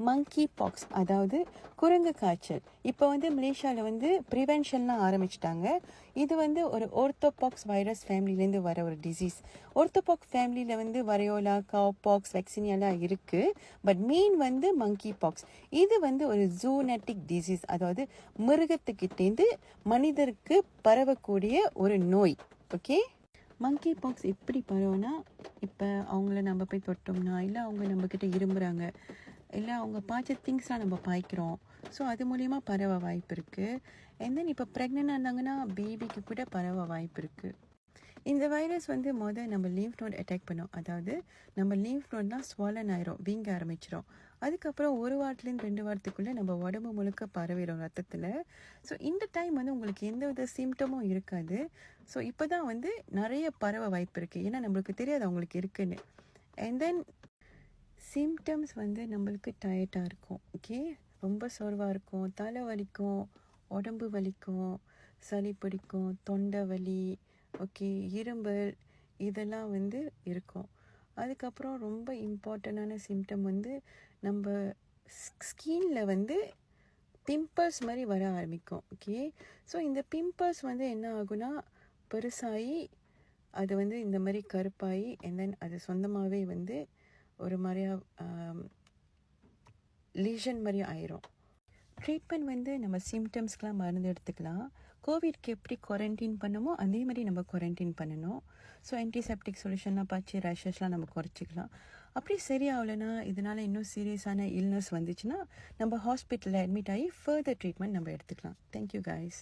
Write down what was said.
மங்கி box, அதாவது குரங்கு காய்ச்சல். இப்போ வந்து மலேசியாவில் வந்து ப்ரிவென்ஷன்லாம் ஆரம்பிச்சிட்டாங்க. இது வந்து ஒரு ஓர்த்தோபாக்ஸ் வைரஸ் ஃபேமிலிலேருந்து வர ஒரு டிசீஸ். ஓர்த்தோபாக்ஸ் ஃபேமிலியில் வந்து வரையோலா, கவுபாக்ஸ், வெக்சினியாலாம் இருக்குது. பட் மெயின் வந்து மங்கி பாக்ஸ். இது வந்து ஒரு ஜூனட்டிக் டிசீஸ், அதாவது மிருகத்துக்கிட்டேருந்து மனிதருக்கு பரவக்கூடிய ஒரு நோய். ஓகே, மங்கி பாக்ஸ் எப்படி பரவுனா, இப்போ அவங்கள நம்ம போய் தொட்டோம்னா, இல்லை அவங்க நம்மக்கிட்ட இரும்புறாங்க, இல்லை அவங்க பாய்ச்ச திங்ஸ்லாம் நம்ம பாய்க்கிறோம். ஸோ அது மூலிமா பரவ வாய்ப்பு இருக்குது. அண்ட் தென் இப்போ ப்ரெக்னென்ட்டாக இருந்தாங்கன்னா பேபிக்கு கூட பரவ வாய்ப்பு இருக்குது. இந்த வைரஸ் வந்து நம்ம லிம்ஃப் நோட் அட்டாக் பண்ணோம். அதாவது நம்ம லிம்ஃப் நோட்லாம் ஸ்வாலன் ஆயிரும், வீங்க ஆரம்பிச்சிடும். அதுக்கப்புறம் 1 வாரத்துலேருந்து 2 வாரத்துக்குள்ளே நம்ம உடம்பு முழுக்க பரவிடும் ரத்தத்தில். ஸோ இந்த டைம் வந்து உங்களுக்கு எந்த வித சிம்டமும் இருக்காது. ஸோ இப்போ தான் வந்து நிறைய பரவ வாய்ப்பு இருக்குது, ஏன்னா நம்மளுக்கு தெரியாது அவங்களுக்கு இருக்குன்னு. அண்ட் தென் சிம்டம்ஸ் வந்து நம்மளுக்கு டயர்டாக இருக்கும். ஓகே, ரொம்ப சோர்வாக இருக்கும், தலை வலிக்கும், உடம்பு வலிக்கும், சளி பிடிக்கும், தொண்டை வலி, ஓகே, இரும்பல், இதெல்லாம் வந்து இருக்கும். அதுக்கப்புறம் ரொம்ப இம்பார்ட்டண்டான சிம்டம் வந்து நம்ம ஸ்கின்ல வந்து பிம்பிள்ஸ் மாதிரி வர ஆரம்பிக்கும். ஓகே, ஸோ இந்த பிம்பிள்ஸ் வந்து என்ன ஆகுனா பெருசாகி அது வந்து இந்த மாதிரி கருப்பாகி அண்ட் தென் அது சொந்தமாகவே வந்து ஒரு மாதிரியா லீஷன் மாதிரி ஆயிரும். ட்ரீட்மெண்ட் வந்து நம்ம சிம்டம்ஸ்க்கெலாம் மருந்து எடுத்துக்கலாம். கோவிட்க்கு எப்படி குவாரண்டைன் பண்ணமோ அதே மாதிரி நம்ம குவாரண்டைன் பண்ணணும். ஸோ ஆன்டிசெப்டிக் சொல்யூஷன்லாம் பார்த்து ரேஷஸ்லாம் நம்ம குறைச்சிக்கலாம். அப்படி சரியாகலைன்னா, இதனால் இன்னும் சீரியஸான இல்னஸ் வந்துச்சுன்னா நம்ம ஹாஸ்பிட்டலில் அட்மிட் ஆகி ஃபர்தர் ட்ரீட்மெண்ட் நம்ம எடுத்துக்கலாம். Thank you guys.